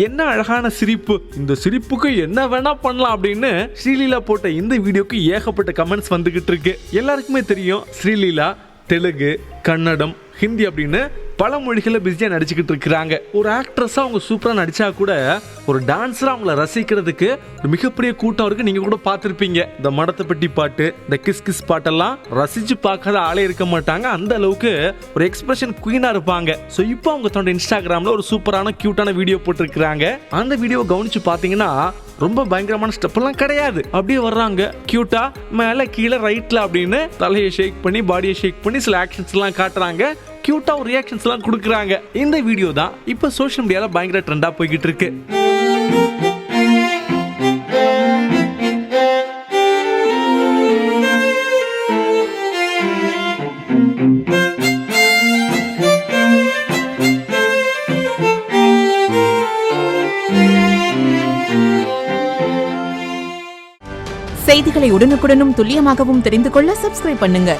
என்ன அழகான சிரிப்பு, இந்த சிரிப்புக்கு என்ன வேணா பண்ணலாம் அப்படின்னு ஸ்ரீலீலா போட்ட இந்த வீடியோக்கு ஏகப்பட்ட கமெண்ட்ஸ் வந்துகிட்டு இருக்கு. எல்லாருக்குமே தெரியும் ஸ்ரீலீலா தெலுங்கு, கன்னடம், ஹிந்தி அப்படின்னு பல மொழிகளில் பிஸியாக நடிச்சுக்கிட்டு இருக்கிறாங்க. ஒரு ஆக்ட்ரஸாக அவங்க சூப்பராக நடிச்சா கூட ஒரு டான்ஸராக அவங்கள ரசிக்கிறதுக்கு ஒரு மிகப்பெரிய கூட்டம் இருக்கு. நீங்கள் கூட பார்த்துருப்பீங்க, இந்த மடத்தை பெட்டி பாட்டு, இந்த கிஸ் கிஸ் பாட்டெல்லாம் ரசிச்சு பார்க்காத ஆளே இருக்க மாட்டாங்க. அந்த அளவுக்கு ஒரு எக்ஸ்பிரஷன் குயினாக இருப்பாங்க. ஸோ இப்போ அவங்க தன்னோட இன்ஸ்டாகிராமில் ஒரு சூப்பரான கியூட்டான வீடியோ போட்டிருக்கிறாங்க. அந்த வீடியோவை கவனிச்சு பார்த்தீங்கன்னா ரொம்ப பயங்கரமான ஸ்டெப் எல்லாம் கிடையாது. அப்படியே வர்றாங்க கியூட்டா, மேலே கீழே ரைட்ல அப்படின்னு தலையை ஷேக் பண்ணி பாடியை ஷேக் பண்ணி சில ஆக்ஷன்ஸ் எல்லாம் காட்டுறாங்க. கியூட்டா ஒரு ரியாக்ஷன்ஸ் எல்லாம் கொடுக்குறாங்க. இந்த வீடியோ தான் இப்போ சோஷியல் மீடியால பயங்கர ட்ரெண்டா போய்கிட்டு இருக்கு. செய்திகளை உடனுக்குடனும் துல்லியமாகவும் தெரிந்து கொள்ள சப்ஸ்கிரைப் பண்ணுங்க.